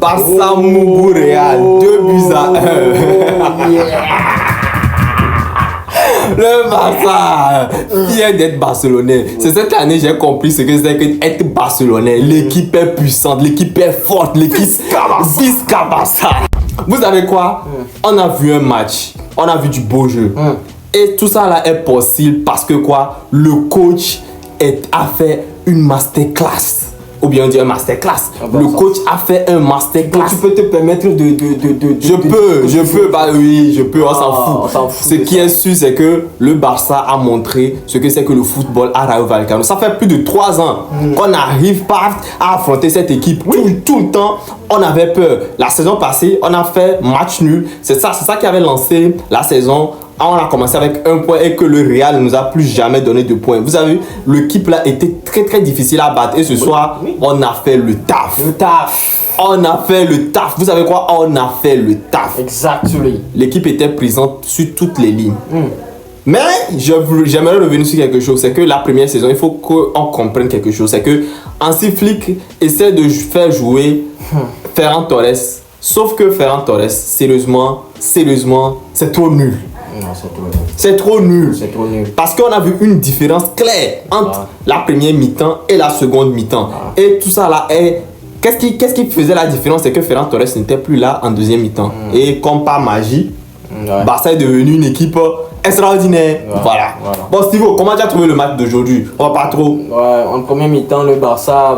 Barça Mougou Real, 2-1. Le Barça, fier d'être barcelonais. C'est cette année j'ai compris ce que c'est qu'être barcelonais. L'équipe est puissante, l'équipe est forte, l'équipe Visca Barça. Vous savez quoi? On a vu un match, on a vu du beau jeu. Et tout ça là est possible parce que quoi? Le coach a fait une masterclass. Ou bien on dit un masterclass. Le coach a fait un masterclass. Tu peux te permettre de Je peux, bah oui, je peux, on s'en fout. Ce qui est sûr, c'est que le Barça a montré ce que c'est que le football à Rayo Vallecano. Ça fait plus de 3 ans qu'on n'arrive pas à affronter cette équipe. Tout le temps, on avait peur. La saison passée, on a fait match nul. C'est ça qui avait lancé la saison. On a commencé avec 1 point et que le Real ne nous a plus jamais donné de points. Vous avez vu, l'équipe là était très très difficile à battre. Et ce soir, on a fait le taf. On a fait le taf. Vous savez quoi? On a fait le taf. Exactement. L'équipe était présente sur toutes les lignes. Mais j'aimerais revenir sur quelque chose. C'est que la première saison, il faut qu'on comprenne quelque chose. C'est que Hansi Flick essaie de faire jouer Ferran Torres. Sauf que Ferran Torres, sérieusement, c'est trop nul. Non, c'est trop nul. C'est trop nul. Parce qu'on a vu une différence claire entre la première mi-temps et la seconde mi-temps. Et tout ça là est... Qu'est-ce qui faisait la différence? C'est que Ferran Torres n'était plus là en deuxième mi-temps. Et comme par magie, Barça est devenu une équipe extraordinaire. Voilà. Bon, Steve, comment tu as trouvé le match d'aujourd'hui? Oh, pas trop. En première mi-temps, le Barça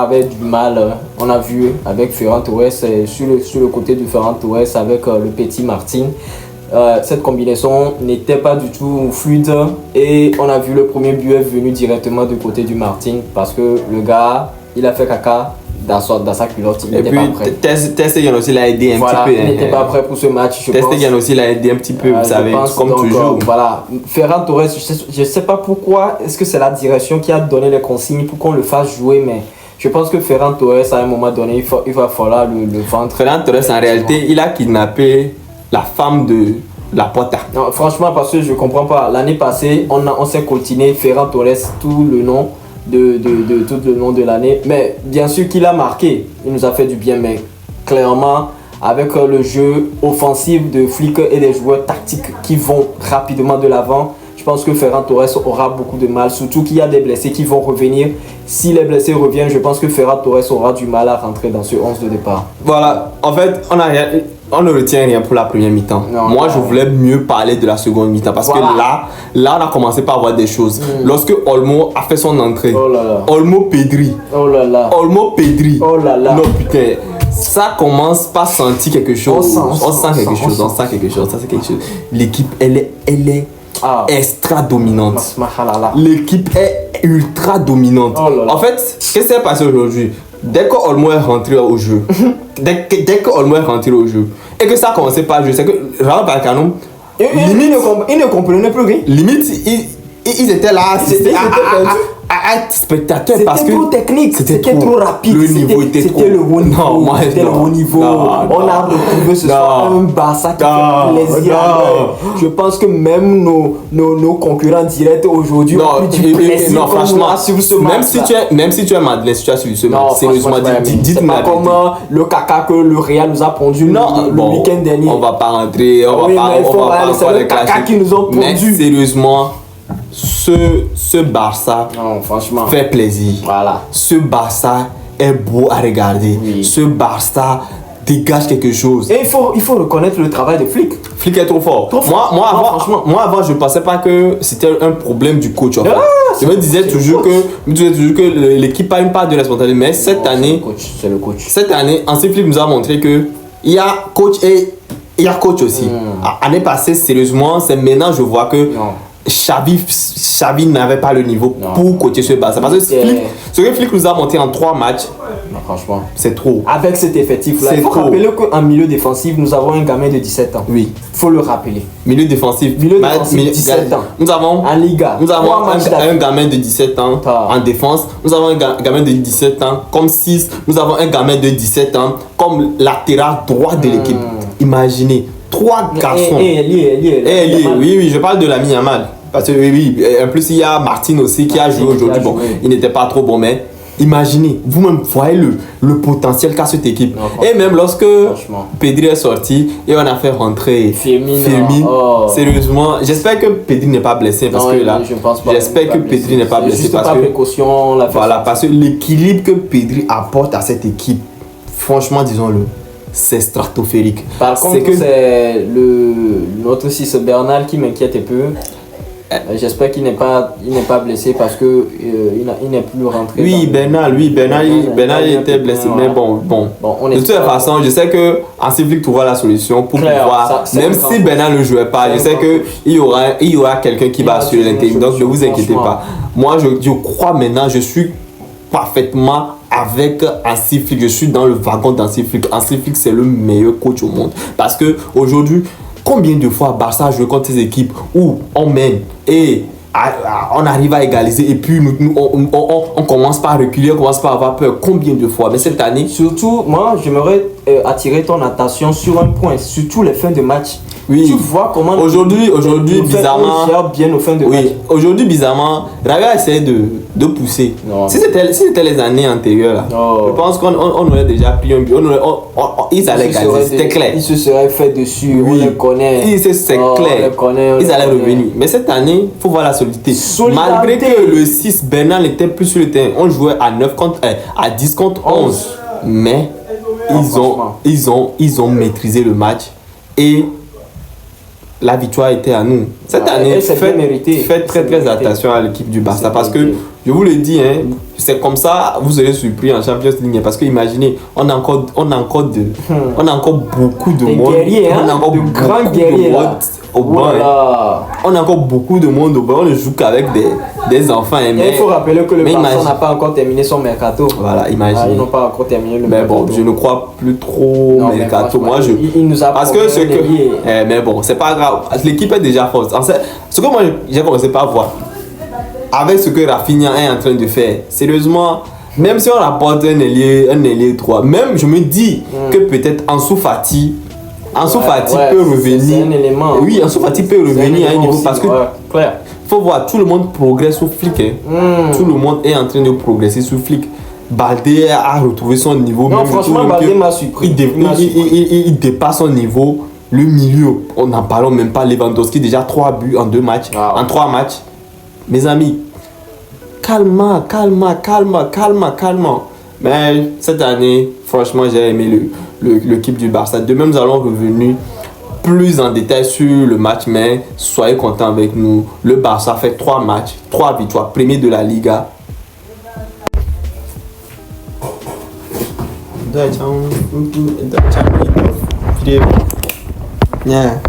avait du mal. On a vu avec Ferran Torres, sur le côté de Ferran Torres avec le petit Martin. Cette combinaison n'était pas du tout fluide et on a vu le premier but est venu directement du côté du Martin parce que le gars, il a fait caca dans sa culotte. Il n'était pas prêt. Ter Stegen aussi l'a aidé un petit peu. Il n'était pas prêt pour ce match. Ter Stegen aussi l'a aidé un petit peu, vous savez, comme donc, toujours. Voilà. Ferran Torres, je ne sais pas pourquoi, est-ce que c'est la direction qui a donné les consignes pour qu'on le fasse jouer, mais je pense que Ferran Torres, à un moment donné, il va falloir le vendre. Ferran Torres, en réalité, il a kidnappé la femme de Laporta. Non, franchement, parce que je ne comprends pas. L'année passée, on s'est coltiné Ferran Torres, tout le nom de l'année. Mais bien sûr qu'il a marqué, il nous a fait du bien, mais clairement, avec le jeu offensif de Flick et des joueurs tactiques qui vont rapidement de l'avant, je pense que Ferran Torres aura beaucoup de mal, surtout qu'il y a des blessés qui vont revenir. Si les blessés reviennent, je pense que Ferran Torres aura du mal à rentrer dans ce 11 de départ. Voilà, en fait, on ne retient rien pour la première mi-temps. Moi, je voulais mieux parler de la seconde mi-temps parce que là, on a commencé par voir des choses. Lorsque Olmo a fait son entrée, Olmo Pedri. Olmo Pedri. Non, putain. Ça commence par sentir quelque chose. On sent quelque chose. L'équipe, elle est extra dominante. L'équipe est ultra dominante. En fait, qu'est-ce qui s'est passé aujourd'hui? Dès que Olmo est rentré au jeu, et que ça a commencé par le jeu, c'est que Rayo Vallecano, il ne comprenait plus rien. Limite, ils étaient là, à être spectateurs parce que c'était trop technique, c'était trop rapide. Le niveau était trop. C'était le haut niveau. C'était le haut niveau. On a retrouvé ce soir un Barça qui fait plaisir. Je pense que même nos concurrents directs aujourd'hui ont eu du plaisir. Non, franchement, sur ce match. Même si tu es madeleine, si tu as suivi ce match, sérieusement, dites-moi. C'est pas comme le caca que le Real nous a pondu le week-end dernier. On va pas rentrer, on va pas les cacher. Qui nous ont pondu. Mais sérieusement, ce Barça fait plaisir. Voilà. Ce Barça est beau à regarder. Ce Barça dégage quelque chose. Et il faut reconnaître le travail de Flick. Flick est trop fort. Moi, avant, je ne pensais pas que c'était un problème du coach. En fait. Je me disais toujours que l'équipe a une part de responsabilité. Mais cette année, c'est le coach. Cette année, Hansi Flick nous a montré que il y a coach et il y a coach aussi. L'année passée, sérieusement, c'est maintenant je vois que Xavi n'avait pas le niveau pour coacher ce Barça. Parce que ce que Flick nous a montré en 3 matchs, franchement, c'est trop. Avec cet effectif-là, il faut rappeler qu'en milieu défensif, nous avons un gamin de 17 ans. Oui. Il faut le rappeler. Milieu défensif, 17 ans. Nous avons en Liga. Nous avons un gamin de 17 ans en défense. Nous avons un gamin de 17 ans comme 6. Nous avons un gamin de 17 ans comme latéral droit de l'équipe. Imaginez, 3 garçons. Oui, je parle de l'ami Yamal. Parce que en plus il y a Martin aussi qui a joué aujourd'hui. Bon, il n'était pas trop bon, mais Imaginez, vous-même voyez le potentiel qu'a cette équipe. Non, et même lorsque franchement. Pedri est sorti et on a fait rentrer Firmine. Oh. Sérieusement, j'espère que Pedri n'est pas blessé parce Non, que là, je pense pas. j'espère que Pedri n'est pas blessé juste parce pas que précaution. voilà, parce que l'équilibre que Pedri apporte à cette équipe, franchement, disons-le, c'est stratosphérique. Par contre, c'est notre 6 Bernal qui m'inquiète un peu. J'espère qu'il n'est pas blessé parce que il n'est plus rentré. Oui, Bernal était blessé, mais bon. De toute façon, je sais que Hansi Flick trouvera la solution pour pouvoir. Même si Bernal ne jouait pas, je sais que il y aura quelqu'un qui va assurer l'intérim. Donc ne vous inquiétez pas. Moi, je crois maintenant, je suis parfaitement avec Hansi Flick. Je suis dans le wagon d'Hansi Flick. Hansi Flick, c'est le meilleur coach au monde parce que aujourd'hui, combien de fois Barça a joué contre ces équipes où on mène et on arrive à égaliser et puis on commence par reculer, on commence par avoir peur. Combien de fois? Mais cette année... Surtout, moi, j'aimerais attirer ton attention sur un point, surtout les fins de match. Oui. Tu vois comment... Aujourd'hui, bizarrement... bien aux fins de match. Aujourd'hui, bizarrement, Raga essaie de pousser. Non. Si c'était les années antérieures, là, je pense qu'on aurait déjà pris un but. Ils allaient égaliser, c'était clair. Ils se seraient fait dessus, Oui. on les connaît. C'est clair. Ils allaient revenir. Mais cette année, il faut voir la solidité. Malgré que le 6, Bernal n'était plus sur le terrain, on jouait à 10 contre 11. Mais ils ont maîtrisé le match et la victoire était à nous. Cette année, faites très attention à l'équipe du Barça parce que, je vous le dis, hein, c'est comme ça, vous serez surpris en Champions League parce que imaginez, on a encore beaucoup de monde. Guerriers, on a encore de grands guerriers au banc. On a encore beaucoup de monde au banc. On ne joue qu'avec des enfants. Et il faut rappeler que le Barça n'a pas encore terminé son mercato. Voilà, imaginez. Ils n'ont pas encore terminé le mercato. Mais bon, je ne crois plus trop au mercato. Moi, il nous a parce que mais bon, c'est pas grave. L'équipe est déjà forte. Ce que moi, j'ai commencé par voir, avec ce que Rafinha est en train de faire, sérieusement, même si on rapporte un ailier 3, même je me dis que peut-être Ansu Fati peut revenir. C'est un élément. Oui, Ansu Fati peut revenir à un niveau aussi, parce que faut voir, tout le monde progresse sous Flick. Tout le monde est en train de progresser sous Flick. Baldé a retrouvé son niveau. Non, franchement, Baldé m'a surpris. Il dépasse son niveau. Le milieu, on n'en parle même pas. Lewandowski, déjà 3 buts en 2 matchs. En 3 matchs. Mes amis, calme. Mais cette année, franchement, j'ai aimé l'équipe du Barça. Demain, nous allons revenir plus en détail sur le match, mais soyez contents avec nous. Le Barça fait 3 matchs, 3 victoires, premier de la Liga. Yeah.